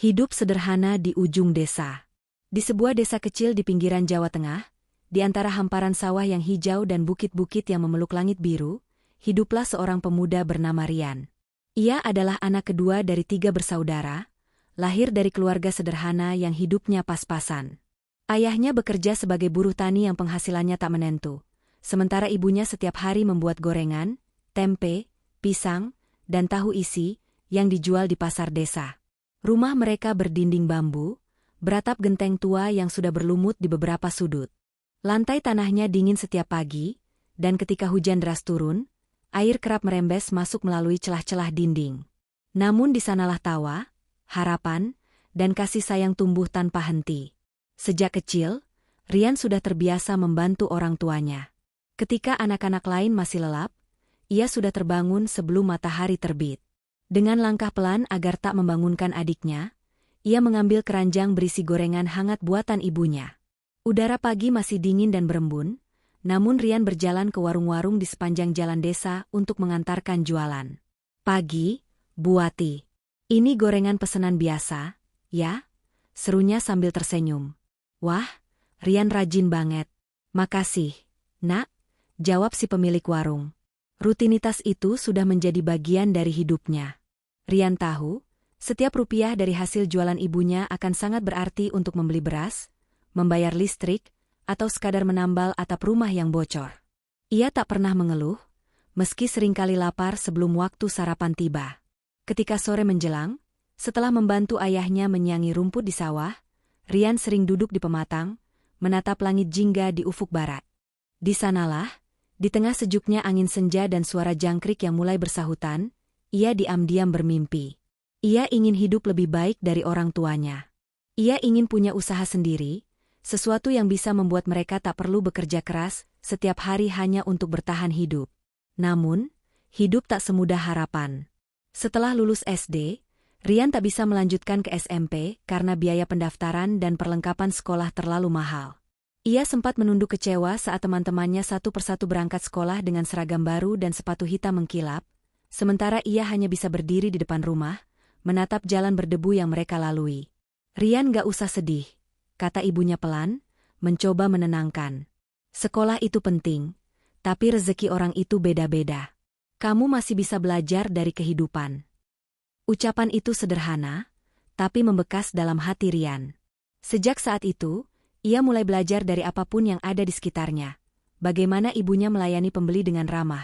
Hidup sederhana di ujung desa. Di sebuah desa kecil di pinggiran Jawa Tengah, di antara hamparan sawah yang hijau dan bukit-bukit yang memeluk langit biru, hiduplah seorang pemuda bernama Rian. Ia adalah anak kedua dari 3 bersaudara, lahir dari keluarga sederhana yang hidupnya pas-pasan. Ayahnya bekerja sebagai buruh tani yang penghasilannya tak menentu, sementara ibunya setiap hari membuat gorengan, tempe, pisang, dan tahu isi yang dijual di pasar desa. Rumah mereka berdinding bambu, beratap genteng tua yang sudah berlumut di beberapa sudut. Lantai tanahnya dingin setiap pagi, dan ketika hujan deras turun, air kerap merembes masuk melalui celah-celah dinding. Namun di sanalah tawa, harapan, dan kasih sayang tumbuh tanpa henti. Sejak kecil, Rian sudah terbiasa membantu orang tuanya. Ketika anak-anak lain masih lelap, ia sudah terbangun sebelum matahari terbit. Dengan langkah pelan agar tak membangunkan adiknya, ia mengambil keranjang berisi gorengan hangat buatan ibunya. Udara pagi masih dingin dan berembun, namun Rian berjalan ke warung-warung di sepanjang jalan desa untuk mengantarkan jualan. "Pagi, Bu Wati. Ini gorengan pesanan biasa, ya?" serunya sambil tersenyum. "Wah, Rian rajin banget. Makasih, Nak," jawab si pemilik warung. Rutinitas itu sudah menjadi bagian dari hidupnya. Rian tahu, setiap rupiah dari hasil jualan ibunya akan sangat berarti untuk membeli beras, membayar listrik, atau sekadar menambal atap rumah yang bocor. Ia tak pernah mengeluh, meski seringkali lapar sebelum waktu sarapan tiba. Ketika sore menjelang, setelah membantu ayahnya menyiangi rumput di sawah, Rian sering duduk di pematang, menatap langit jingga di ufuk barat. Di sanalah, di tengah sejuknya angin senja dan suara jangkrik yang mulai bersahutan, ia diam-diam bermimpi. Ia ingin hidup lebih baik dari orang tuanya. Ia ingin punya usaha sendiri, sesuatu yang bisa membuat mereka tak perlu bekerja keras setiap hari hanya untuk bertahan hidup. Namun, hidup tak semudah harapan. Setelah lulus SD, Rian tak bisa melanjutkan ke SMP karena biaya pendaftaran dan perlengkapan sekolah terlalu mahal. Ia sempat menunduk kecewa saat teman-temannya satu persatu berangkat sekolah dengan seragam baru dan sepatu hitam mengkilap, sementara ia hanya bisa berdiri di depan rumah, menatap jalan berdebu yang mereka lalui. "Rian, gak usah sedih," kata ibunya pelan, mencoba menenangkan. "Sekolah itu penting, tapi rezeki orang itu beda-beda. Kamu masih bisa belajar dari kehidupan." Ucapan itu sederhana, tapi membekas dalam hati Rian. Sejak saat itu, ia mulai belajar dari apapun yang ada di sekitarnya. Bagaimana ibunya melayani pembeli dengan ramah,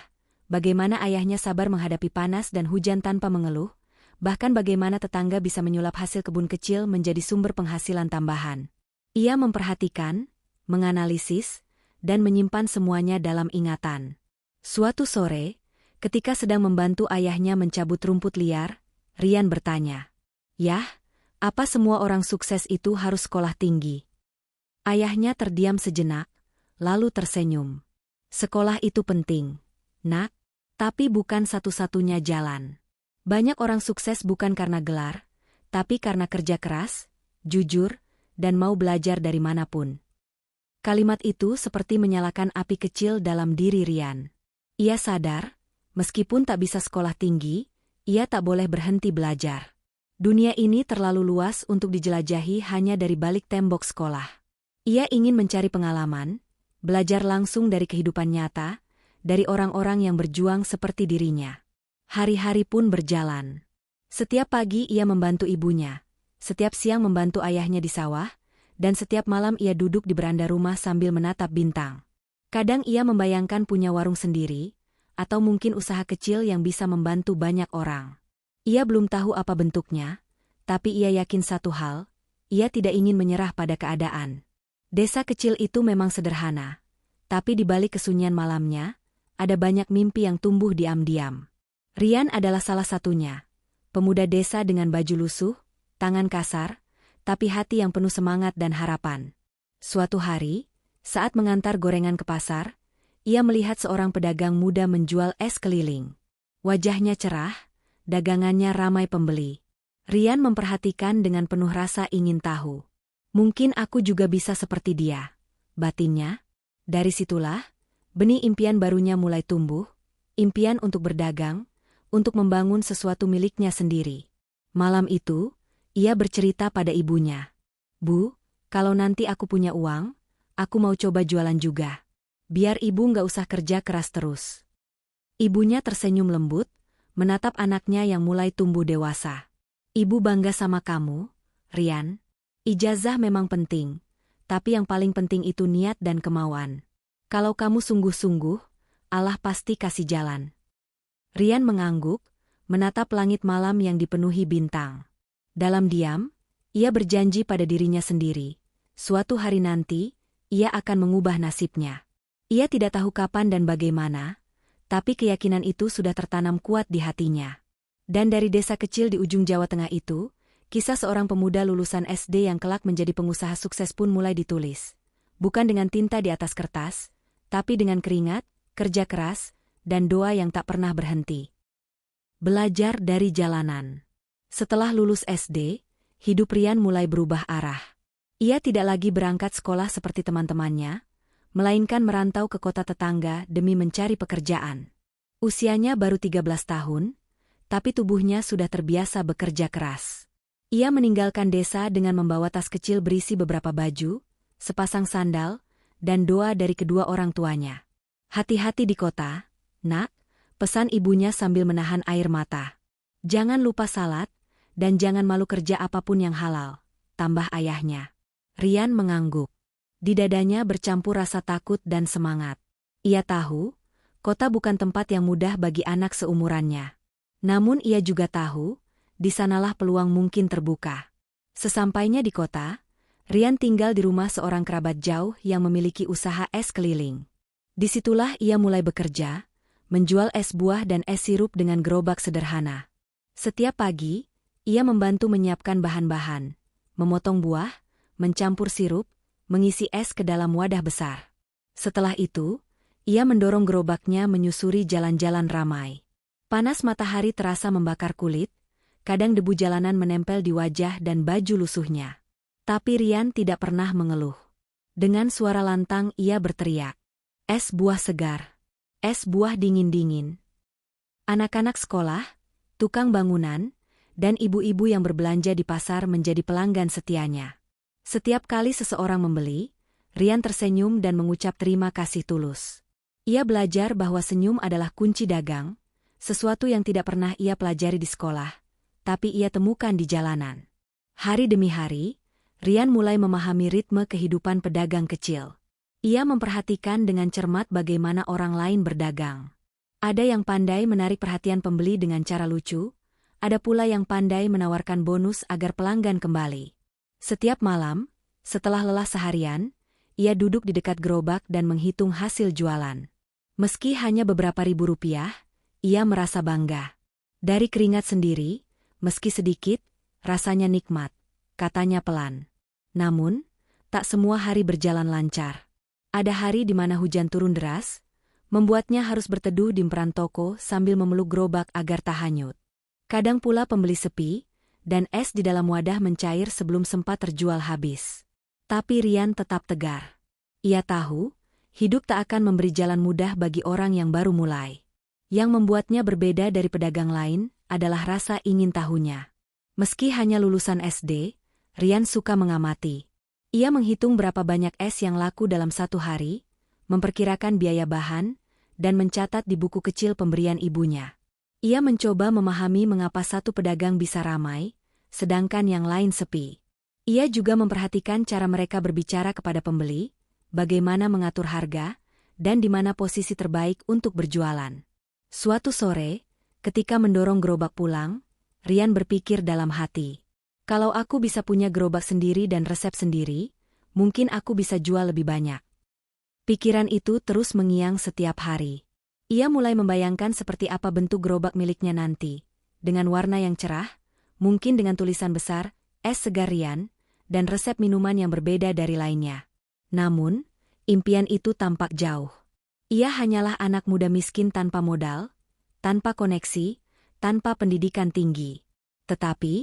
bagaimana ayahnya sabar menghadapi panas dan hujan tanpa mengeluh, bahkan bagaimana tetangga bisa menyulap hasil kebun kecil menjadi sumber penghasilan tambahan. Ia memperhatikan, menganalisis, dan menyimpan semuanya dalam ingatan. Suatu sore, ketika sedang membantu ayahnya mencabut rumput liar, Rian bertanya, "Yah, apa semua orang sukses itu harus sekolah tinggi?" Ayahnya terdiam sejenak, lalu tersenyum. "Sekolah itu penting, Nak, tapi bukan satu-satunya jalan. Banyak orang sukses bukan karena gelar, tapi karena kerja keras, jujur, dan mau belajar dari manapun." Kalimat itu seperti menyalakan api kecil dalam diri Rian. Ia sadar, meskipun tak bisa sekolah tinggi, ia tak boleh berhenti belajar. Dunia ini terlalu luas untuk dijelajahi hanya dari balik tembok sekolah. Ia ingin mencari pengalaman, belajar langsung dari kehidupan nyata, dari orang-orang yang berjuang seperti dirinya. Hari-hari pun berjalan. Setiap pagi ia membantu ibunya, setiap siang membantu ayahnya di sawah, dan setiap malam ia duduk di beranda rumah sambil menatap bintang. Kadang ia membayangkan punya warung sendiri, atau mungkin usaha kecil yang bisa membantu banyak orang. Ia belum tahu apa bentuknya, tapi ia yakin satu hal, ia tidak ingin menyerah pada keadaan. Desa kecil itu memang sederhana, tapi di balik kesunyian malamnya, ada banyak mimpi yang tumbuh diam-diam. Rian adalah salah satunya, pemuda desa dengan baju lusuh, tangan kasar, tapi hati yang penuh semangat dan harapan. Suatu hari, saat mengantar gorengan ke pasar, ia melihat seorang pedagang muda menjual es keliling. Wajahnya cerah, dagangannya ramai pembeli. Rian memperhatikan dengan penuh rasa ingin tahu. "Mungkin aku juga bisa seperti dia," batinnya. Dari situlah, benih impian barunya mulai tumbuh, impian untuk berdagang, untuk membangun sesuatu miliknya sendiri. Malam itu, Ia bercerita pada ibunya. Bu, kalau nanti aku punya uang, aku mau coba jualan juga. Biar ibu nggak usah kerja keras terus. Ibunya tersenyum lembut, menatap anaknya yang mulai tumbuh dewasa. Ibu bangga sama kamu, Rian. Ijazah memang penting, tapi yang paling penting itu niat dan kemauan. Kalau kamu sungguh-sungguh, Allah pasti kasih jalan. Rian mengangguk, menatap langit malam yang dipenuhi bintang. Dalam diam, ia berjanji pada dirinya sendiri. Suatu hari nanti, ia akan mengubah nasibnya. Ia tidak tahu kapan dan bagaimana, tapi keyakinan itu sudah tertanam kuat di hatinya. Dan dari desa kecil di ujung Jawa Tengah itu, kisah seorang pemuda lulusan SD yang kelak menjadi pengusaha sukses pun mulai ditulis. Bukan dengan tinta di atas kertas, tapi dengan keringat, kerja keras, dan doa yang tak pernah berhenti. Belajar dari jalanan. Setelah lulus SD, hidup Rian mulai berubah arah. Ia tidak lagi berangkat sekolah seperti teman-temannya, melainkan merantau ke kota tetangga demi mencari pekerjaan. Usianya baru 13 tahun, tapi tubuhnya sudah terbiasa bekerja keras. Ia meninggalkan desa dengan membawa tas kecil berisi beberapa baju, sepasang sandal, dan doa dari kedua orang tuanya. Hati-hati di kota, Nak, pesan ibunya sambil menahan air mata. Jangan lupa salat, dan jangan malu kerja apapun yang halal, tambah ayahnya. Rian mengangguk. Di dadanya bercampur rasa takut dan semangat. Ia tahu, kota bukan tempat yang mudah bagi anak seumurannya. Namun ia juga tahu, di sanalah peluang mungkin terbuka. Sesampainya di kota, Rian tinggal di rumah seorang kerabat jauh yang memiliki usaha es keliling. Disitulah ia mulai bekerja, menjual es buah dan es sirup dengan gerobak sederhana. Setiap pagi, ia membantu menyiapkan bahan-bahan, memotong buah, mencampur sirup, mengisi es ke dalam wadah besar. Setelah itu, ia mendorong gerobaknya menyusuri jalan-jalan ramai. Panas matahari terasa membakar kulit, kadang debu jalanan menempel di wajah dan baju lusuhnya. Tapi Rian tidak pernah mengeluh. Dengan suara lantang ia berteriak, "Es buah segar! Es buah dingin-dingin!" Anak-anak sekolah, tukang bangunan, dan ibu-ibu yang berbelanja di pasar menjadi pelanggan setianya. Setiap kali seseorang membeli, Rian tersenyum dan mengucap terima kasih tulus. Ia belajar bahwa senyum adalah kunci dagang, sesuatu yang tidak pernah ia pelajari di sekolah, tapi ia temukan di jalanan. Hari demi hari, Rian mulai memahami ritme kehidupan pedagang kecil. Ia memperhatikan dengan cermat bagaimana orang lain berdagang. Ada yang pandai menarik perhatian pembeli dengan cara lucu, ada pula yang pandai menawarkan bonus agar pelanggan kembali. Setiap malam, setelah lelah seharian, ia duduk di dekat gerobak dan menghitung hasil jualan. Meski hanya beberapa ribu rupiah, ia merasa bangga. Dari keringat sendiri, meski sedikit, rasanya nikmat, katanya pelan. Namun, tak semua hari berjalan lancar. Ada hari di mana hujan turun deras, membuatnya harus berteduh di emperan toko sambil memeluk gerobak agar tak hanyut. Kadang pula pembeli sepi, dan es di dalam wadah mencair sebelum sempat terjual habis. Tapi Rian tetap tegar. Ia tahu, hidup tak akan memberi jalan mudah bagi orang yang baru mulai. Yang membuatnya berbeda dari pedagang lain adalah rasa ingin tahunya. Meski hanya lulusan SD, Rian suka mengamati. Ia menghitung berapa banyak es yang laku dalam satu hari, memperkirakan biaya bahan, dan mencatat di buku kecil pemberian ibunya. Ia mencoba memahami mengapa satu pedagang bisa ramai, sedangkan yang lain sepi. Ia juga memperhatikan cara mereka berbicara kepada pembeli, bagaimana mengatur harga, dan di mana posisi terbaik untuk berjualan. Suatu sore, ketika mendorong gerobak pulang, Rian berpikir dalam hati, kalau aku bisa punya gerobak sendiri dan resep sendiri, mungkin aku bisa jual lebih banyak. Pikiran itu terus mengiang setiap hari. Ia mulai membayangkan seperti apa bentuk gerobak miliknya nanti, dengan warna yang cerah, mungkin dengan tulisan besar, es segar Rian, dan resep minuman yang berbeda dari lainnya. Namun, impian itu tampak jauh. Ia hanyalah anak muda miskin tanpa modal, tanpa koneksi, tanpa pendidikan tinggi. Tetapi,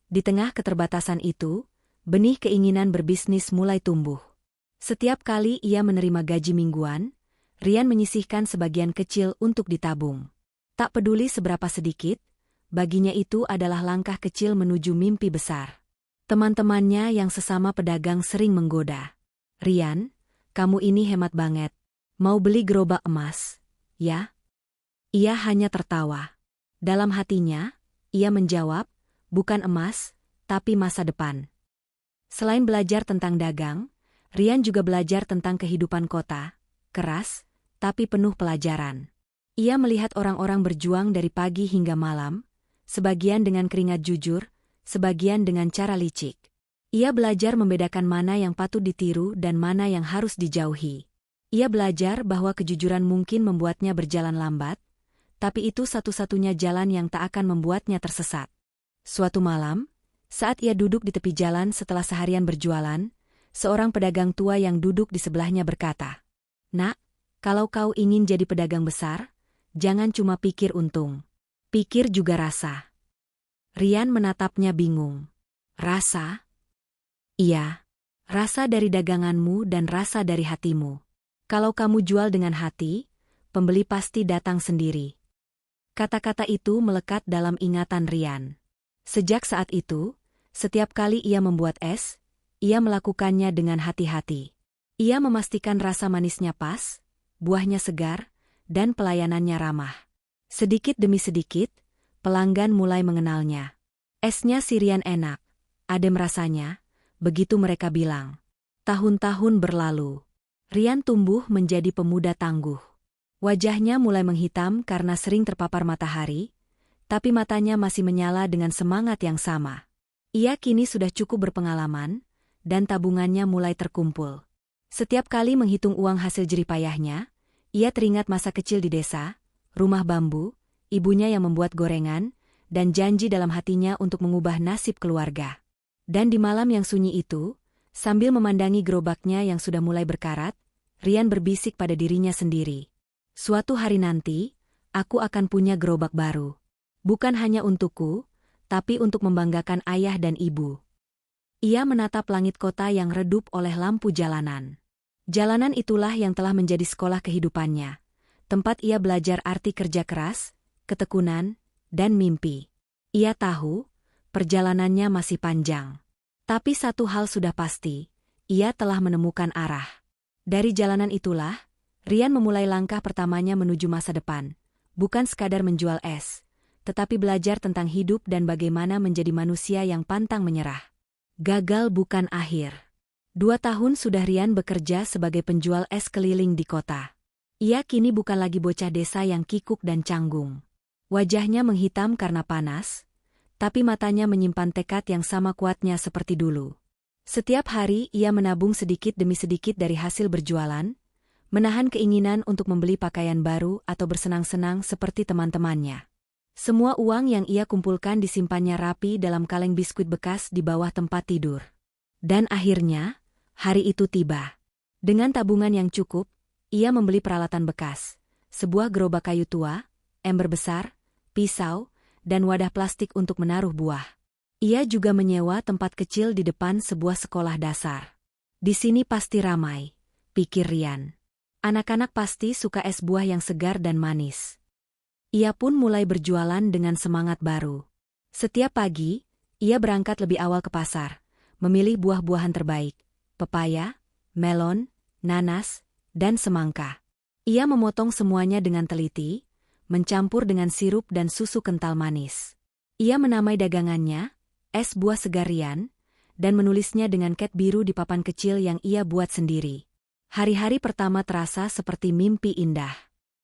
di tengah keterbatasan itu, benih keinginan berbisnis mulai tumbuh. Setiap kali ia menerima gaji mingguan, Rian menyisihkan sebagian kecil untuk ditabung. Tak peduli seberapa sedikit, baginya itu adalah langkah kecil menuju mimpi besar. Teman-temannya yang sesama pedagang sering menggoda. "Rian, kamu ini hemat banget. Mau beli gerobak emas, ya?" Ia hanya tertawa. Dalam hatinya, ia menjawab, "Bukan emas, tapi masa depan." Selain belajar tentang dagang, Rian juga belajar tentang kehidupan kota, keras, tapi penuh pelajaran. Ia melihat orang-orang berjuang dari pagi hingga malam, sebagian dengan keringat jujur, sebagian dengan cara licik. Ia belajar membedakan mana yang patut ditiru dan mana yang harus dijauhi. Ia belajar bahwa kejujuran mungkin membuatnya berjalan lambat, tapi itu satu-satunya jalan yang tak akan membuatnya tersesat. Suatu malam, saat ia duduk di tepi jalan setelah seharian berjualan, seorang pedagang tua yang duduk di sebelahnya berkata, "Nak, kalau kau ingin jadi pedagang besar, jangan cuma pikir untung. Pikir juga rasa." Rian menatapnya bingung. "Rasa?" "Iya, rasa dari daganganmu dan rasa dari hatimu. Kalau kamu jual dengan hati, pembeli pasti datang sendiri." Kata-kata itu melekat dalam ingatan Rian. Sejak saat itu, setiap kali ia membuat es, ia melakukannya dengan hati-hati. Ia memastikan rasa manisnya pas, buahnya segar, dan pelayanannya ramah. Sedikit demi sedikit, pelanggan mulai mengenalnya. "Esnya si Rian enak, adem rasanya," begitu mereka bilang. Tahun-tahun berlalu. Rian tumbuh menjadi pemuda tangguh. Wajahnya mulai menghitam karena sering terpapar matahari, tapi matanya masih menyala dengan semangat yang sama. Ia kini sudah cukup berpengalaman, dan tabungannya mulai terkumpul. Setiap kali menghitung uang hasil jeripayahnya, ia teringat masa kecil di desa, rumah bambu, ibunya yang membuat gorengan, dan janji dalam hatinya untuk mengubah nasib keluarga. Dan di malam yang sunyi itu, sambil memandangi gerobaknya yang sudah mulai berkarat, Rian berbisik pada dirinya sendiri. "Suatu hari nanti, aku akan punya gerobak baru. Bukan hanya untukku, tapi untuk membanggakan ayah dan ibu." Ia menatap langit kota yang redup oleh lampu jalanan. Jalanan itulah yang telah menjadi sekolah kehidupannya, tempat ia belajar arti kerja keras, ketekunan, dan mimpi. Ia tahu, perjalanannya masih panjang. Tapi satu hal sudah pasti, ia telah menemukan arah. Dari jalanan itulah, Rian memulai langkah pertamanya menuju masa depan, bukan sekadar menjual es, tetapi belajar tentang hidup dan bagaimana menjadi manusia yang pantang menyerah. Gagal bukan akhir. 2 tahun sudah Rian bekerja sebagai penjual es keliling di kota. Ia kini bukan lagi bocah desa yang kikuk dan canggung. Wajahnya menghitam karena panas, tapi matanya menyimpan tekad yang sama kuatnya seperti dulu. Setiap hari ia menabung sedikit demi sedikit dari hasil berjualan, menahan keinginan untuk membeli pakaian baru atau bersenang-senang seperti teman-temannya. Semua uang yang ia kumpulkan disimpannya rapi dalam kaleng biskuit bekas di bawah tempat tidur. Dan akhirnya, hari itu tiba. Dengan tabungan yang cukup, ia membeli peralatan bekas, sebuah gerobak kayu tua, ember besar, pisau, dan wadah plastik untuk menaruh buah. Ia juga menyewa tempat kecil di depan sebuah sekolah dasar. "Di sini pasti ramai," pikir Rian. "Anak-anak pasti suka es buah yang segar dan manis." Ia pun mulai berjualan dengan semangat baru. Setiap pagi, ia berangkat lebih awal ke pasar, memilih buah-buahan terbaik, pepaya, melon, nanas, dan semangka. Ia memotong semuanya dengan teliti, mencampur dengan sirup dan susu kental manis. Ia menamai dagangannya, es buah segar Rian, dan menulisnya dengan cat biru di papan kecil yang ia buat sendiri. Hari-hari pertama terasa seperti mimpi indah.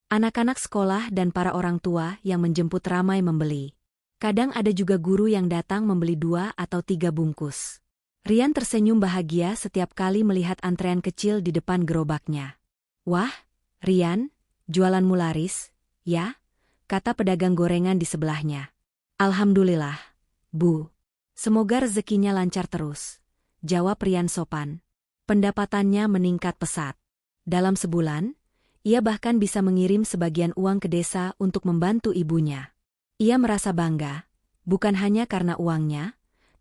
Anak-anak sekolah dan para orang tua yang menjemput ramai membeli. Kadang ada juga guru yang datang membeli 2 atau 3 bungkus. Rian tersenyum bahagia setiap kali melihat antrean kecil di depan gerobaknya. "Wah, Rian, jualanmu laris, ya?" kata pedagang gorengan di sebelahnya. "Alhamdulillah, Bu. Semoga rezekinya lancar terus," jawab Rian sopan. Pendapatannya meningkat pesat. Dalam sebulan, ia bahkan bisa mengirim sebagian uang ke desa untuk membantu ibunya. Ia merasa bangga, bukan hanya karena uangnya,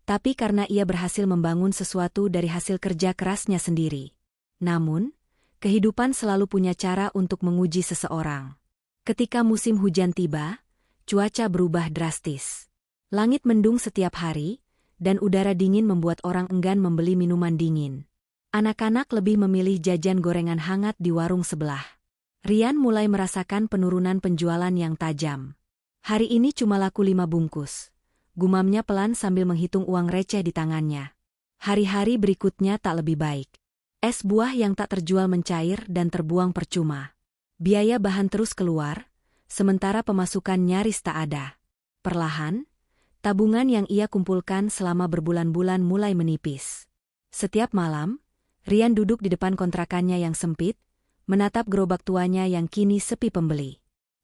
tapi karena ia berhasil membangun sesuatu dari hasil kerja kerasnya sendiri. Namun, kehidupan selalu punya cara untuk menguji seseorang. Ketika musim hujan tiba, cuaca berubah drastis. Langit mendung setiap hari, dan udara dingin membuat orang enggan membeli minuman dingin. Anak-anak lebih memilih jajan gorengan hangat di warung sebelah. Rian mulai merasakan penurunan penjualan yang tajam. Hari ini cuma laku 5 bungkus. Gumamnya pelan sambil menghitung uang receh di tangannya. Hari-hari berikutnya tak lebih baik. Es buah yang tak terjual mencair dan terbuang percuma. Biaya bahan terus keluar, sementara pemasukan nyaris tak ada. Perlahan, tabungan yang ia kumpulkan selama berbulan-bulan mulai menipis. Setiap malam, Rian duduk di depan kontrakannya yang sempit, menatap gerobak tuanya yang kini sepi pembeli.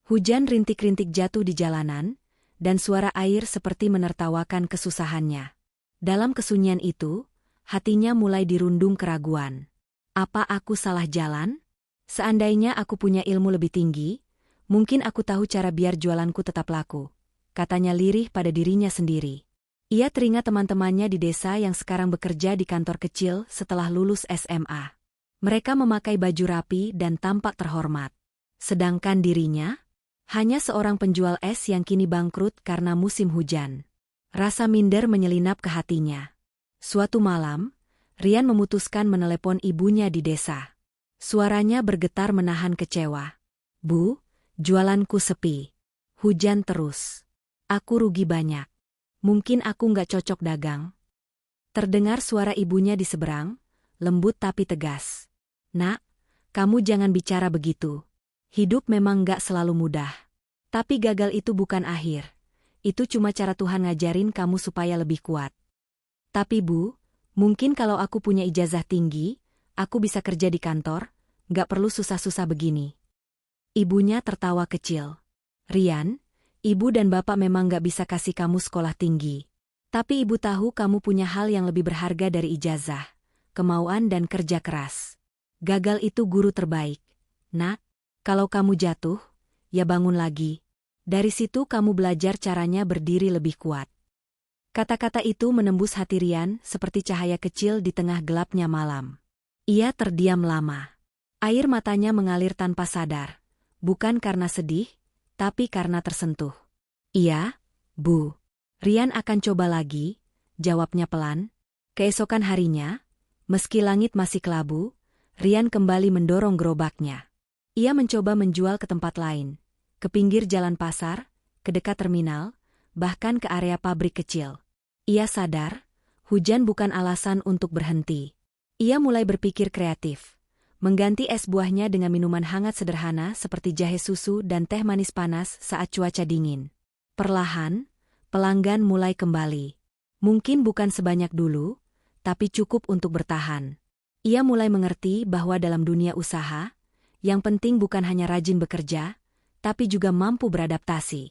Hujan rintik-rintik jatuh di jalanan, dan suara air seperti menertawakan kesusahannya. Dalam kesunyian itu, hatinya mulai dirundung keraguan. Apa aku salah jalan? Seandainya aku punya ilmu lebih tinggi, mungkin aku tahu cara biar jualanku tetap laku, katanya lirih pada dirinya sendiri. Ia teringat teman-temannya di desa yang sekarang bekerja di kantor kecil setelah lulus SMA. Mereka memakai baju rapi dan tampak terhormat. Sedangkan dirinya, hanya seorang penjual es yang kini bangkrut karena musim hujan. Rasa minder menyelinap ke hatinya. Suatu malam, Rian memutuskan menelepon ibunya di desa. Suaranya bergetar menahan kecewa. "Bu, jualanku sepi. Hujan terus. Aku rugi banyak. Mungkin aku nggak cocok dagang." Terdengar suara ibunya di seberang, lembut tapi tegas. "Nak, kamu jangan bicara begitu. Hidup memang nggak selalu mudah. Tapi gagal itu bukan akhir. Itu cuma cara Tuhan ngajarin kamu supaya lebih kuat. Tapi Bu, mungkin kalau aku punya ijazah tinggi, aku bisa kerja di kantor, nggak perlu susah-susah begini." Ibunya tertawa kecil. "Rian, ibu dan bapak memang nggak bisa kasih kamu sekolah tinggi. Tapi ibu tahu kamu punya hal yang lebih berharga dari ijazah, kemauan dan kerja keras. Gagal itu guru terbaik. Nak, kalau kamu jatuh, ya bangun lagi. Dari situ kamu belajar caranya berdiri lebih kuat." Kata-kata itu menembus hati Rian seperti cahaya kecil di tengah gelapnya malam. Ia terdiam lama. Air matanya mengalir tanpa sadar. Bukan karena sedih, tapi karena tersentuh. "Iya, Bu. Rian akan coba lagi," jawabnya pelan. Keesokan harinya, meski langit masih kelabu, Rian kembali mendorong gerobaknya. Ia mencoba menjual ke tempat lain, ke pinggir jalan pasar, ke dekat terminal, bahkan ke area pabrik kecil. Ia sadar, hujan bukan alasan untuk berhenti. Ia mulai berpikir kreatif. Mengganti es buahnya dengan minuman hangat sederhana seperti jahe susu dan teh manis panas saat cuaca dingin. Perlahan, pelanggan mulai kembali. Mungkin bukan sebanyak dulu, tapi cukup untuk bertahan. Ia mulai mengerti bahwa dalam dunia usaha, yang penting bukan hanya rajin bekerja, tapi juga mampu beradaptasi.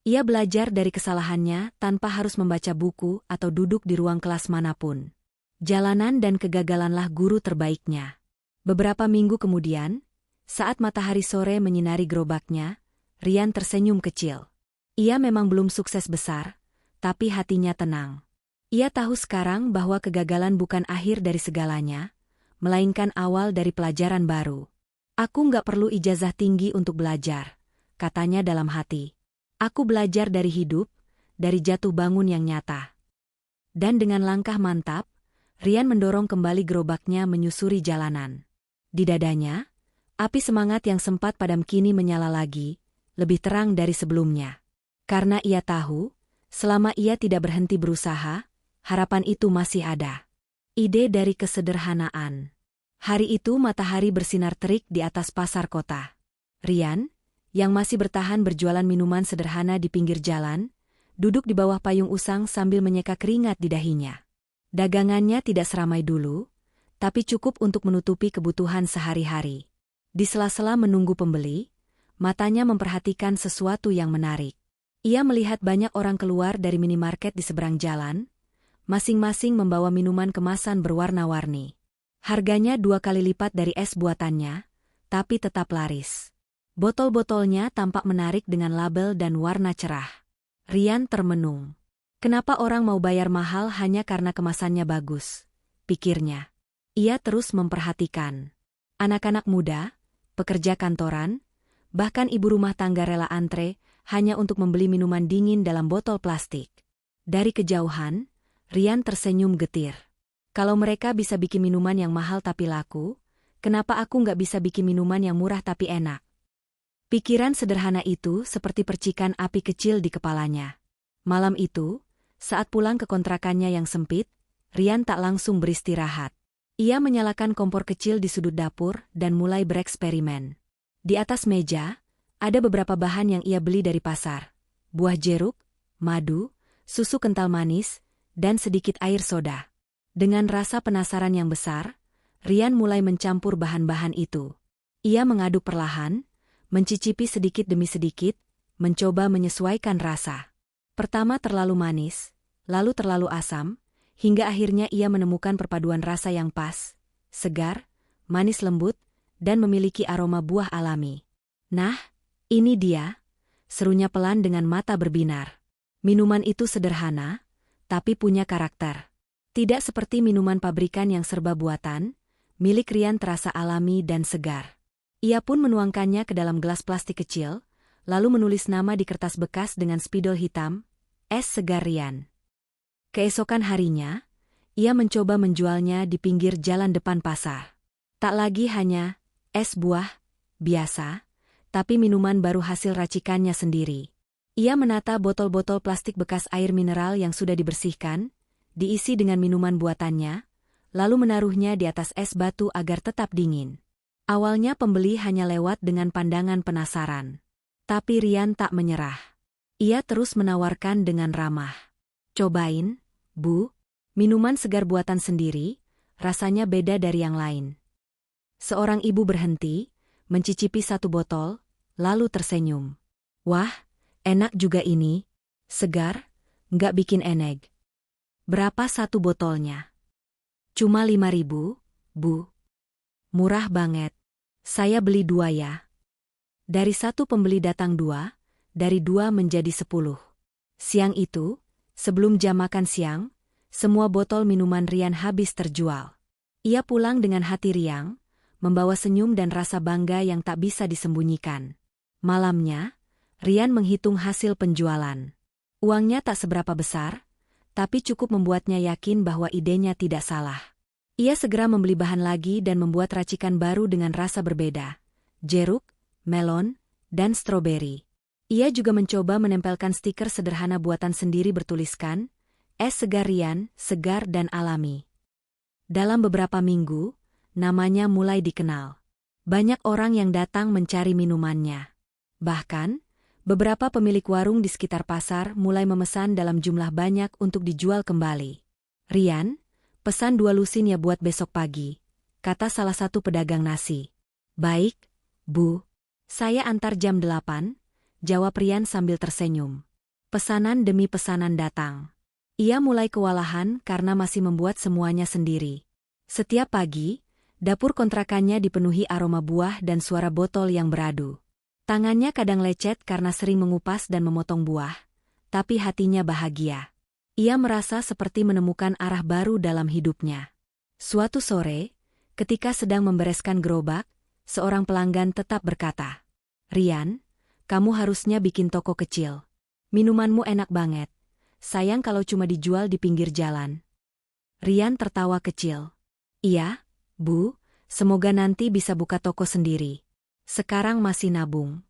Ia belajar dari kesalahannya tanpa harus membaca buku atau duduk di ruang kelas manapun. Jalanan dan kegagalanlah guru terbaiknya. Beberapa minggu kemudian, saat matahari sore menyinari gerobaknya, Rian tersenyum kecil. Ia memang belum sukses besar, tapi hatinya tenang. Ia tahu sekarang bahwa kegagalan bukan akhir dari segalanya, melainkan awal dari pelajaran baru. "Aku nggak perlu ijazah tinggi untuk belajar," katanya dalam hati. "Aku belajar dari hidup, dari jatuh bangun yang nyata." Dan dengan langkah mantap, Rian mendorong kembali gerobaknya menyusuri jalanan. Di dadanya, api semangat yang sempat padam kini menyala lagi, lebih terang dari sebelumnya. Karena ia tahu, selama ia tidak berhenti berusaha, harapan itu masih ada. Ide dari kesederhanaan. Hari itu matahari bersinar terik di atas pasar kota. Rian, yang masih bertahan berjualan minuman sederhana di pinggir jalan, duduk di bawah payung usang sambil menyeka keringat di dahinya. Dagangannya tidak seramai dulu, tapi cukup untuk menutupi kebutuhan sehari-hari. Di sela-sela menunggu pembeli, matanya memperhatikan sesuatu yang menarik. Ia melihat banyak orang keluar dari minimarket di seberang jalan, masing-masing membawa minuman kemasan berwarna-warni. Harganya 2 kali lipat dari es buatannya, tapi tetap laris. Botol-botolnya tampak menarik dengan label dan warna cerah. Rian termenung. Kenapa orang mau bayar mahal hanya karena kemasannya bagus? Pikirnya. Ia terus memperhatikan. Anak-anak muda, pekerja kantoran, bahkan ibu rumah tangga rela antre hanya untuk membeli minuman dingin dalam botol plastik. Dari kejauhan, Rian tersenyum getir. Kalau mereka bisa bikin minuman yang mahal tapi laku, kenapa aku nggak bisa bikin minuman yang murah tapi enak? Pikiran sederhana itu seperti percikan api kecil di kepalanya. Malam itu, saat pulang ke kontrakannya yang sempit, Rian tak langsung beristirahat. Ia menyalakan kompor kecil di sudut dapur dan mulai bereksperimen. Di atas meja, ada beberapa bahan yang ia beli dari pasar. Buah jeruk, madu, susu kental manis, dan sedikit air soda. Dengan rasa penasaran yang besar, Rian mulai mencampur bahan-bahan itu. Ia mengaduk perlahan, mencicipi sedikit demi sedikit, mencoba menyesuaikan rasa. Pertama terlalu manis, lalu terlalu asam, hingga akhirnya ia menemukan perpaduan rasa yang pas, segar, manis lembut, dan memiliki aroma buah alami. Nah, ini dia, serunya pelan dengan mata berbinar. Minuman itu sederhana, tapi punya karakter. Tidak seperti minuman pabrikan yang serba buatan, milik Rian terasa alami dan segar. Ia pun menuangkannya ke dalam gelas plastik kecil, lalu menulis nama di kertas bekas dengan spidol hitam, es segar Rian. Keesokan harinya, ia mencoba menjualnya di pinggir jalan depan pasar. Tak lagi hanya es buah biasa, tapi minuman baru hasil racikannya sendiri. Ia menata botol-botol plastik bekas air mineral yang sudah dibersihkan, diisi dengan minuman buatannya, lalu menaruhnya di atas es batu agar tetap dingin. Awalnya pembeli hanya lewat dengan pandangan penasaran. Tapi Rian tak menyerah. Ia terus menawarkan dengan ramah. Cobain, Bu, minuman segar buatan sendiri, rasanya beda dari yang lain. Seorang ibu berhenti, mencicipi satu botol, lalu tersenyum. Wah, enak juga ini. Segar, nggak bikin eneg. Berapa satu botolnya? Cuma 5.000, Bu. Murah banget. Saya beli 2 ya. Dari satu pembeli datang 2, dari 2 menjadi 10. Siang itu, sebelum jam makan siang, semua botol minuman Rian habis terjual. Ia pulang dengan hati riang, membawa senyum dan rasa bangga yang tak bisa disembunyikan. Malamnya, Rian menghitung hasil penjualan. Uangnya tak seberapa besar, tapi cukup membuatnya yakin bahwa idenya tidak salah. Ia segera membeli bahan lagi dan membuat racikan baru dengan rasa berbeda. Jeruk, melon, dan stroberi. Ia juga mencoba menempelkan stiker sederhana buatan sendiri bertuliskan, es segar Rian, segar dan alami. Dalam beberapa minggu, namanya mulai dikenal. Banyak orang yang datang mencari minumannya. Bahkan, beberapa pemilik warung di sekitar pasar mulai memesan dalam jumlah banyak untuk dijual kembali. Rian, pesan 2 lusin ya buat besok pagi, kata salah satu pedagang nasi. Baik, Bu. Saya antar jam 8, jawab Rian sambil tersenyum. Pesanan demi pesanan datang. Ia mulai kewalahan karena masih membuat semuanya sendiri. Setiap pagi, dapur kontrakannya dipenuhi aroma buah dan suara botol yang beradu. Tangannya kadang lecet karena sering mengupas dan memotong buah, tapi hatinya bahagia. Ia merasa seperti menemukan arah baru dalam hidupnya. Suatu sore, ketika sedang membereskan gerobak, seorang pelanggan tetap berkata, Rian, kamu harusnya bikin toko kecil. Minumanmu enak banget. Sayang kalau cuma dijual di pinggir jalan. Rian tertawa kecil. Iya, Bu, semoga nanti bisa buka toko sendiri. Sekarang masih nabung.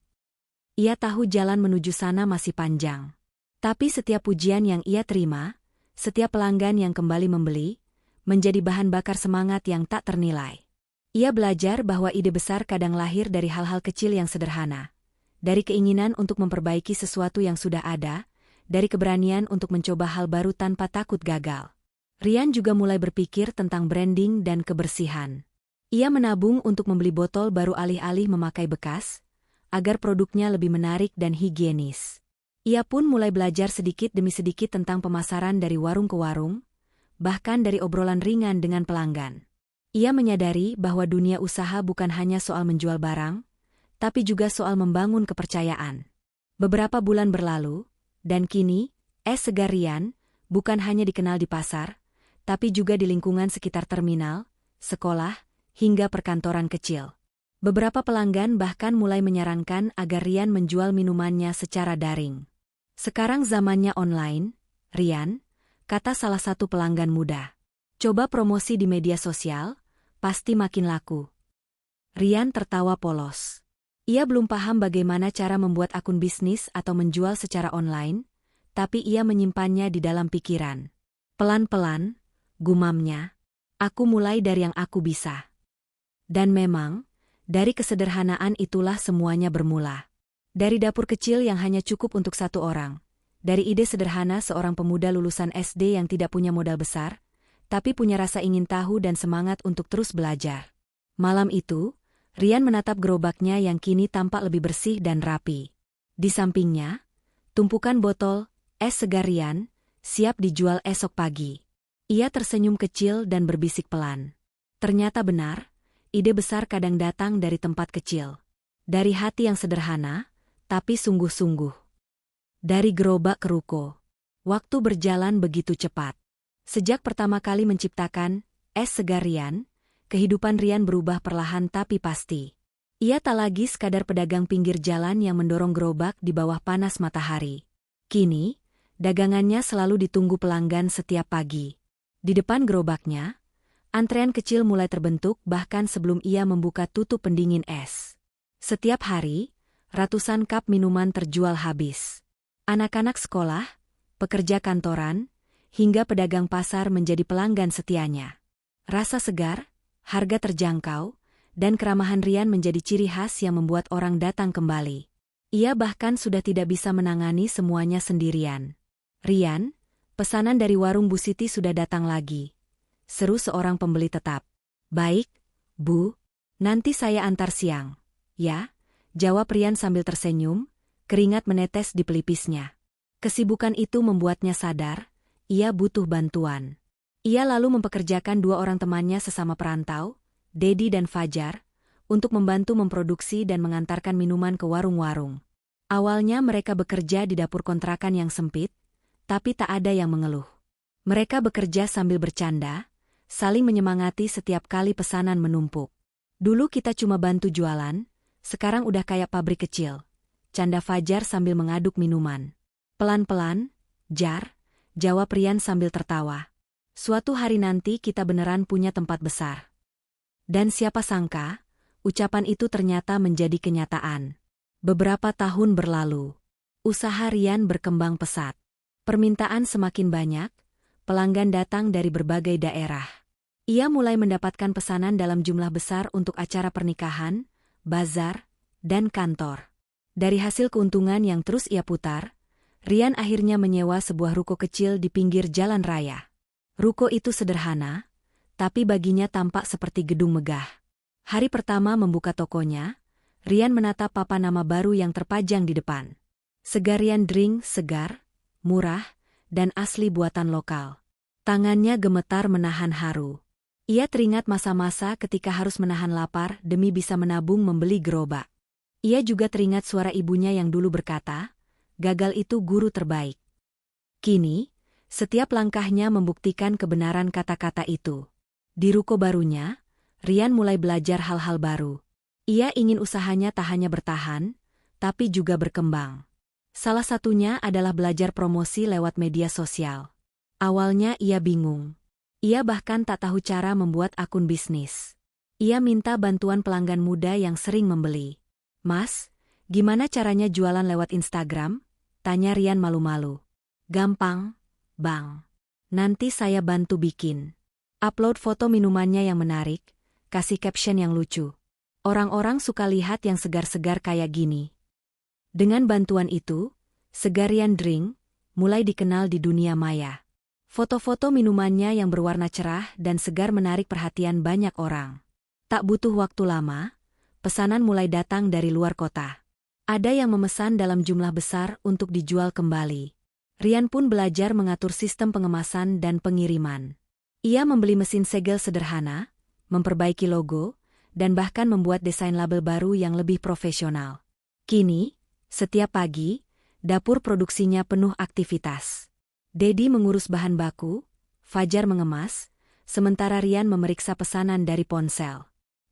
Ia tahu jalan menuju sana masih panjang. Tapi setiap pujian yang ia terima, setiap pelanggan yang kembali membeli, menjadi bahan bakar semangat yang tak ternilai. Ia belajar bahwa ide besar kadang lahir dari hal-hal kecil yang sederhana. Dari keinginan untuk memperbaiki sesuatu yang sudah ada, dari keberanian untuk mencoba hal baru tanpa takut gagal. Rian juga mulai berpikir tentang branding dan kebersihan. Ia menabung untuk membeli botol baru alih-alih memakai bekas, agar produknya lebih menarik dan higienis. Ia pun mulai belajar sedikit demi sedikit tentang pemasaran dari warung ke warung, bahkan dari obrolan ringan dengan pelanggan. Ia menyadari bahwa dunia usaha bukan hanya soal menjual barang, tapi juga soal membangun kepercayaan. Beberapa bulan berlalu, dan kini, es segar Rian bukan hanya dikenal di pasar, tapi juga di lingkungan sekitar terminal, sekolah, hingga perkantoran kecil. Beberapa pelanggan bahkan mulai menyarankan agar Rian menjual minumannya secara daring. Sekarang zamannya online, Rian, kata salah satu pelanggan muda. Coba promosi di media sosial, pasti makin laku. Rian tertawa polos. Ia belum paham bagaimana cara membuat akun bisnis atau menjual secara online, tapi ia menyimpannya di dalam pikiran. Pelan-pelan, gumamnya, aku mulai dari yang aku bisa. Dan memang, dari kesederhanaan itulah semuanya bermula. Dari dapur kecil yang hanya cukup untuk satu orang. Dari ide sederhana seorang pemuda lulusan SD yang tidak punya modal besar, tapi punya rasa ingin tahu dan semangat untuk terus belajar. Malam itu, Rian menatap gerobaknya yang kini tampak lebih bersih dan rapi. Di sampingnya, tumpukan botol es segar Rian, siap dijual esok pagi. Ia tersenyum kecil dan berbisik pelan. Ternyata benar, ide besar kadang datang dari tempat kecil. Dari hati yang sederhana, tapi sungguh-sungguh. Dari gerobak ke ruko. Waktu berjalan begitu cepat. Sejak pertama kali menciptakan es segar Rian, kehidupan Rian berubah perlahan tapi pasti. Ia tak lagi sekadar pedagang pinggir jalan yang mendorong gerobak di bawah panas matahari. Kini, dagangannya selalu ditunggu pelanggan setiap pagi. Di depan gerobaknya, antrean kecil mulai terbentuk bahkan sebelum ia membuka tutup pendingin es. Setiap hari, ratusan cup minuman terjual habis. Anak-anak sekolah, pekerja kantoran, hingga pedagang pasar menjadi pelanggan setianya. Rasa segar, harga terjangkau, dan keramahan Rian menjadi ciri khas yang membuat orang datang kembali. Ia bahkan sudah tidak bisa menangani semuanya sendirian. Rian, pesanan dari warung Bu Siti sudah datang lagi. Seru seorang pembeli tetap. Baik, Bu, nanti saya antar siang. Ya, jawab Rian sambil tersenyum, keringat menetes di pelipisnya. Kesibukan itu membuatnya sadar, ia butuh bantuan. Ia lalu mempekerjakan dua orang temannya sesama perantau, Dedi dan Fajar, untuk membantu memproduksi dan mengantarkan minuman ke warung-warung. Awalnya mereka bekerja di dapur kontrakan yang sempit, tapi tak ada yang mengeluh. Mereka bekerja sambil bercanda, saling menyemangati setiap kali pesanan menumpuk. Dulu kita cuma bantu jualan, sekarang udah kayak pabrik kecil. Canda Fajar sambil mengaduk minuman. Pelan-pelan, Jar, jawab Rian sambil tertawa. Suatu hari nanti kita beneran punya tempat besar. Dan siapa sangka, ucapan itu ternyata menjadi kenyataan. Beberapa tahun berlalu. Usaha Rian berkembang pesat. Permintaan semakin banyak, pelanggan datang dari berbagai daerah. Ia mulai mendapatkan pesanan dalam jumlah besar untuk acara pernikahan, bazar, dan kantor. Dari hasil keuntungan yang terus ia putar, Rian akhirnya menyewa sebuah ruko kecil di pinggir jalan raya. Ruko itu sederhana, tapi baginya tampak seperti gedung megah. Hari pertama membuka tokonya, Rian menatap papan nama baru yang terpajang di depan. Segarian drink segar, murah, dan asli buatan lokal. Tangannya gemetar menahan haru. Ia teringat masa-masa ketika harus menahan lapar demi bisa menabung membeli gerobak. Ia juga teringat suara ibunya yang dulu berkata, gagal itu guru terbaik. Kini, setiap langkahnya membuktikan kebenaran kata-kata itu. Di ruko barunya, Rian mulai belajar hal-hal baru. Ia ingin usahanya tak hanya bertahan, tapi juga berkembang. Salah satunya adalah belajar promosi lewat media sosial. Awalnya ia bingung. Ia bahkan tak tahu cara membuat akun bisnis. Ia minta bantuan pelanggan muda yang sering membeli. Mas, gimana caranya jualan lewat Instagram? Tanya Rian malu-malu. Gampang, Bang. Nanti saya bantu bikin. Upload foto minumannya yang menarik, kasih caption yang lucu. Orang-orang suka lihat yang segar-segar kayak gini. Dengan bantuan itu, Segarian Drink mulai dikenal di dunia maya. Foto-foto minumannya yang berwarna cerah dan segar menarik perhatian banyak orang. Tak butuh waktu lama, pesanan mulai datang dari luar kota. Ada yang memesan dalam jumlah besar untuk dijual kembali. Rian pun belajar mengatur sistem pengemasan dan pengiriman. Ia membeli mesin segel sederhana, memperbaiki logo, dan bahkan membuat desain label baru yang lebih profesional. Kini, setiap pagi, dapur produksinya penuh aktivitas. Dedi mengurus bahan baku, Fajar mengemas, sementara Rian memeriksa pesanan dari ponsel.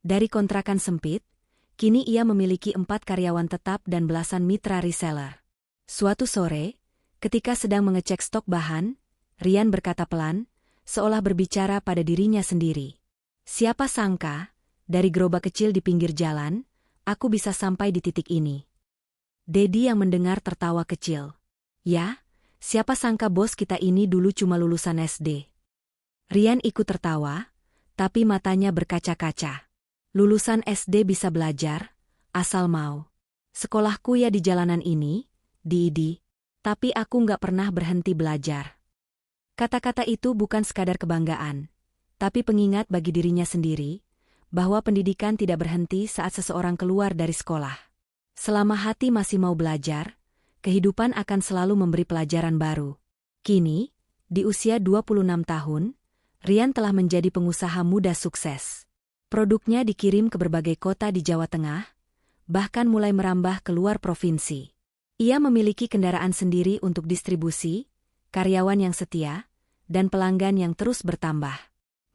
Dari kontrakan sempit, kini ia memiliki 4 karyawan tetap dan belasan mitra reseller. Suatu sore, ketika sedang mengecek stok bahan, Rian berkata pelan, seolah berbicara pada dirinya sendiri. Siapa sangka, dari gerobak kecil di pinggir jalan, aku bisa sampai di titik ini. Dedi yang mendengar tertawa kecil. Ya, siapa sangka bos kita ini dulu cuma lulusan SD. Rian ikut tertawa, tapi matanya berkaca-kaca. Lulusan SD bisa belajar, asal mau. Sekolahku ya di jalanan ini, di ID. Tapi aku nggak pernah berhenti belajar. Kata-kata itu bukan sekadar kebanggaan, tapi pengingat bagi dirinya sendiri, bahwa pendidikan tidak berhenti saat seseorang keluar dari sekolah. Selama hati masih mau belajar, kehidupan akan selalu memberi pelajaran baru. Kini, di usia 26 tahun, Rian telah menjadi pengusaha muda sukses. Produknya dikirim ke berbagai kota di Jawa Tengah, bahkan mulai merambah keluar provinsi. Ia memiliki kendaraan sendiri untuk distribusi, karyawan yang setia, dan pelanggan yang terus bertambah.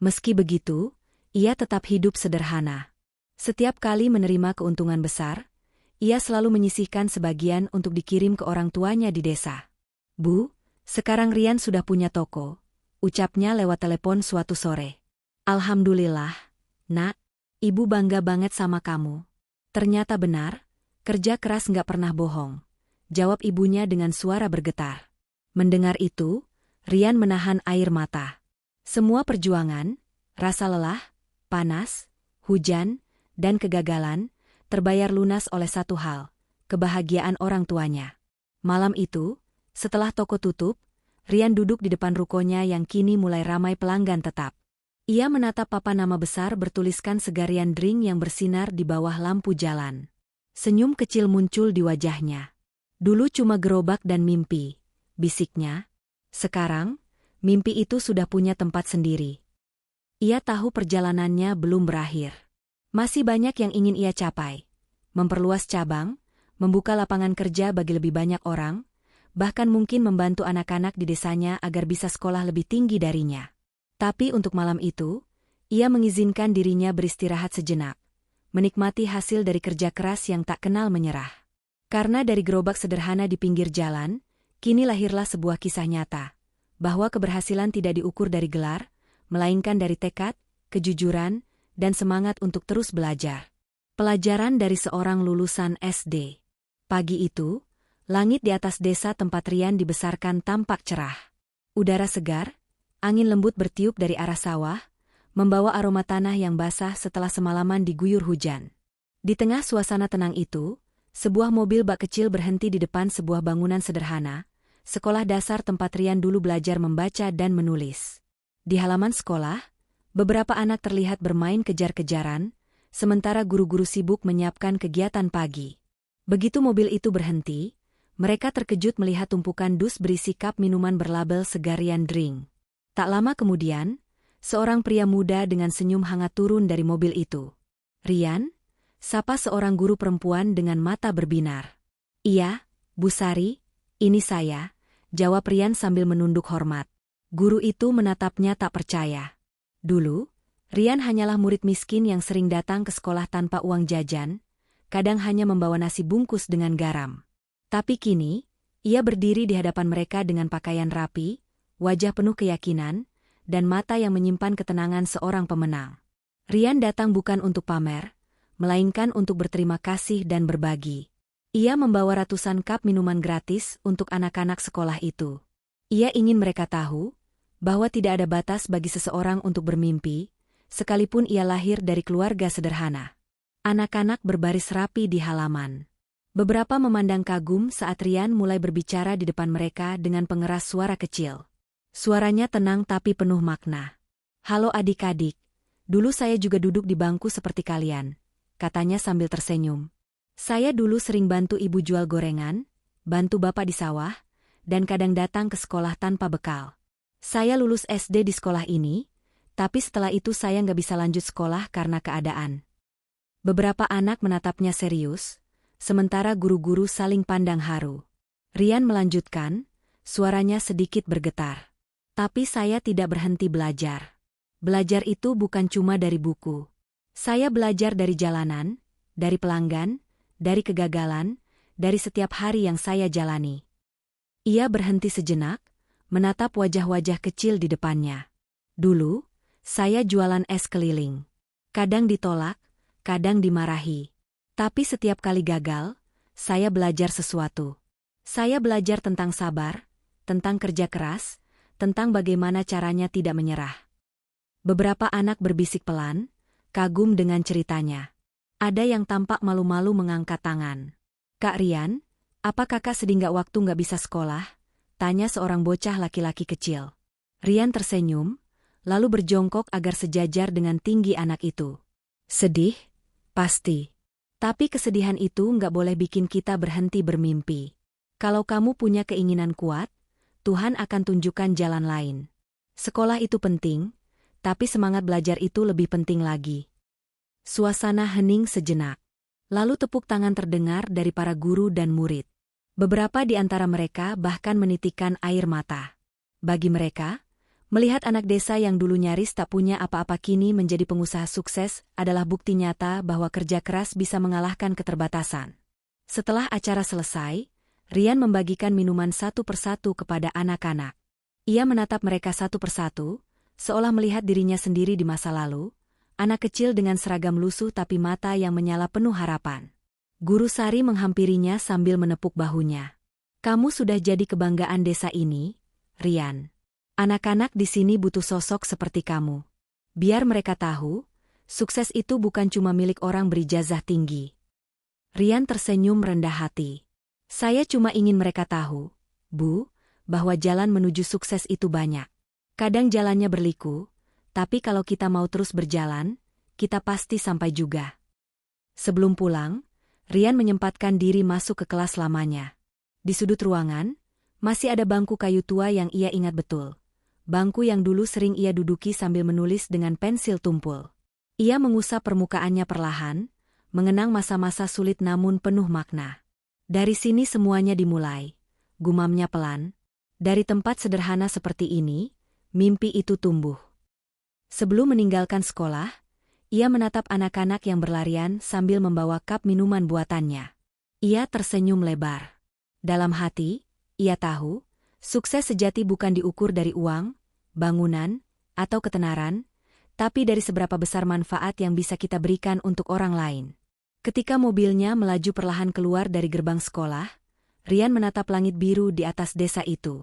Meski begitu, ia tetap hidup sederhana. Setiap kali menerima keuntungan besar, ia selalu menyisihkan sebagian untuk dikirim ke orang tuanya di desa. Bu, sekarang Rian sudah punya toko, ucapnya lewat telepon suatu sore. Alhamdulillah, Nak, Ibu bangga banget sama kamu. Ternyata benar, kerja keras nggak pernah bohong, jawab ibunya dengan suara bergetar. Mendengar itu, Rian menahan air mata. Semua perjuangan, rasa lelah, panas, hujan, dan kegagalan, terbayar lunas oleh satu hal, kebahagiaan orang tuanya. Malam itu, setelah toko tutup, Rian duduk di depan rukonya yang kini mulai ramai pelanggan tetap. Ia menatap papan nama besar bertuliskan Segarian Drink yang bersinar di bawah lampu jalan. Senyum kecil muncul di wajahnya. Dulu cuma gerobak dan mimpi, bisiknya. Sekarang, mimpi itu sudah punya tempat sendiri. Ia tahu perjalanannya belum berakhir. Masih banyak yang ingin ia capai. Memperluas cabang, membuka lapangan kerja bagi lebih banyak orang, bahkan mungkin membantu anak-anak di desanya agar bisa sekolah lebih tinggi darinya. Tapi untuk malam itu, ia mengizinkan dirinya beristirahat sejenak, menikmati hasil dari kerja keras yang tak kenal menyerah. Karena dari gerobak sederhana di pinggir jalan, kini lahirlah sebuah kisah nyata, bahwa keberhasilan tidak diukur dari gelar, melainkan dari tekad, kejujuran, dan semangat untuk terus belajar. Pelajaran dari seorang lulusan SD. Pagi itu, langit di atas desa tempat Rian dibesarkan tampak cerah. Udara segar, angin lembut bertiup dari arah sawah, membawa aroma tanah yang basah setelah semalaman diguyur hujan. Di tengah suasana tenang itu, sebuah mobil bak kecil berhenti di depan sebuah bangunan sederhana, sekolah dasar tempat Rian dulu belajar membaca dan menulis. Di halaman sekolah, beberapa anak terlihat bermain kejar-kejaran, sementara guru-guru sibuk menyiapkan kegiatan pagi. Begitu mobil itu berhenti, mereka terkejut melihat tumpukan dus berisi cup minuman berlabel Segarian Drink. Tak lama kemudian, seorang pria muda dengan senyum hangat turun dari mobil itu. "Rian?" sapa seorang guru perempuan dengan mata berbinar. "Iya, Bu Sari, ini saya," jawab Rian sambil menunduk hormat. Guru itu menatapnya tak percaya. Dulu, Rian hanyalah murid miskin yang sering datang ke sekolah tanpa uang jajan, kadang hanya membawa nasi bungkus dengan garam. Tapi kini, ia berdiri di hadapan mereka dengan pakaian rapi, wajah penuh keyakinan, dan mata yang menyimpan ketenangan seorang pemenang. Rian datang bukan untuk pamer, melainkan untuk berterima kasih dan berbagi. Ia membawa ratusan cup minuman gratis untuk anak-anak sekolah itu. Ia ingin mereka tahu bahwa tidak ada batas bagi seseorang untuk bermimpi, sekalipun ia lahir dari keluarga sederhana. Anak-anak berbaris rapi di halaman. Beberapa memandang kagum saat Rian mulai berbicara di depan mereka dengan pengeras suara kecil. Suaranya tenang tapi penuh makna. "Halo adik-adik, dulu saya juga duduk di bangku seperti kalian," katanya sambil tersenyum. "Saya dulu sering bantu ibu jual gorengan, bantu bapak di sawah, dan kadang datang ke sekolah tanpa bekal. Saya lulus SD di sekolah ini, tapi setelah itu saya nggak bisa lanjut sekolah karena keadaan." Beberapa anak menatapnya serius, sementara guru-guru saling pandang haru. Rian melanjutkan, suaranya sedikit bergetar. "Tapi saya tidak berhenti belajar. Belajar itu bukan cuma dari buku. Saya belajar dari jalanan, dari pelanggan, dari kegagalan, dari setiap hari yang saya jalani." Ia berhenti sejenak, menatap wajah-wajah kecil di depannya. Dulu, saya jualan es keliling. Kadang ditolak, kadang dimarahi. Tapi setiap kali gagal, saya belajar sesuatu. Saya belajar tentang sabar, tentang kerja keras, tentang bagaimana caranya tidak menyerah. Beberapa anak berbisik pelan, kagum dengan ceritanya. Ada yang tampak malu-malu mengangkat tangan. "Kak Rian, apa kakak sedih nggak bisa sekolah?" tanya seorang bocah laki-laki kecil. Rian tersenyum, lalu berjongkok agar sejajar dengan tinggi anak itu. "Sedih? Pasti. Tapi kesedihan itu nggak boleh bikin kita berhenti bermimpi. Kalau kamu punya keinginan kuat, Tuhan akan tunjukkan jalan lain. Sekolah itu penting, tapi semangat belajar itu lebih penting lagi." Suasana hening sejenak. Lalu tepuk tangan terdengar dari para guru dan murid. Beberapa di antara mereka bahkan menitikkan air mata. Bagi mereka, melihat anak desa yang dulu nyaris tak punya apa-apa kini menjadi pengusaha sukses adalah bukti nyata bahwa kerja keras bisa mengalahkan keterbatasan. Setelah acara selesai, Rian membagikan minuman satu persatu kepada anak-anak. Ia menatap mereka satu persatu, seolah melihat dirinya sendiri di masa lalu, anak kecil dengan seragam lusuh tapi mata yang menyala penuh harapan. Guru Sari menghampirinya sambil menepuk bahunya. "Kamu sudah jadi kebanggaan desa ini, Rian. Anak-anak di sini butuh sosok seperti kamu. Biar mereka tahu, sukses itu bukan cuma milik orang berijazah tinggi." Rian tersenyum rendah hati. "Saya cuma ingin mereka tahu, Bu, bahwa jalan menuju sukses itu banyak. Kadang jalannya berliku, tapi kalau kita mau terus berjalan, kita pasti sampai juga." Sebelum pulang, Rian menyempatkan diri masuk ke kelas lamanya. Di sudut ruangan, masih ada bangku kayu tua yang ia ingat betul. Bangku yang dulu sering ia duduki sambil menulis dengan pensil tumpul. Ia mengusap permukaannya perlahan, mengenang masa-masa sulit namun penuh makna. "Dari sini semuanya dimulai," gumamnya pelan. "Dari tempat sederhana seperti ini, mimpi itu tumbuh." Sebelum meninggalkan sekolah, ia menatap anak-anak yang berlarian sambil membawa cup minuman buatannya. Ia tersenyum lebar. Dalam hati, ia tahu, sukses sejati bukan diukur dari uang, bangunan, atau ketenaran, tapi dari seberapa besar manfaat yang bisa kita berikan untuk orang lain. Ketika mobilnya melaju perlahan keluar dari gerbang sekolah, Rian menatap langit biru di atas desa itu.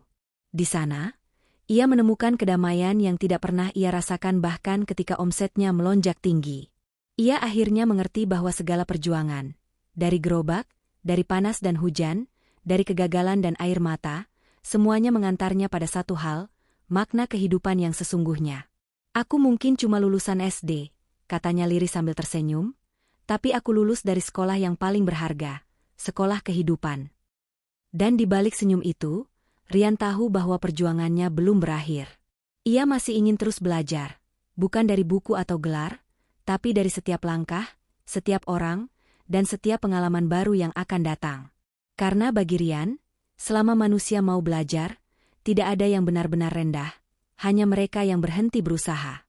Di sana, ia menemukan kedamaian yang tidak pernah ia rasakan bahkan ketika omsetnya melonjak tinggi. Ia akhirnya mengerti bahwa segala perjuangan, dari gerobak, dari panas dan hujan, dari kegagalan dan air mata, semuanya mengantarnya pada satu hal, makna kehidupan yang sesungguhnya. "Aku mungkin cuma lulusan SD," katanya lirih sambil tersenyum, "tapi aku lulus dari sekolah yang paling berharga, sekolah kehidupan." Dan di balik senyum itu, Rian tahu bahwa perjuangannya belum berakhir. Ia masih ingin terus belajar, bukan dari buku atau gelar, tapi dari setiap langkah, setiap orang, dan setiap pengalaman baru yang akan datang. Karena bagi Rian, selama manusia mau belajar, tidak ada yang benar-benar rendah, hanya mereka yang berhenti berusaha.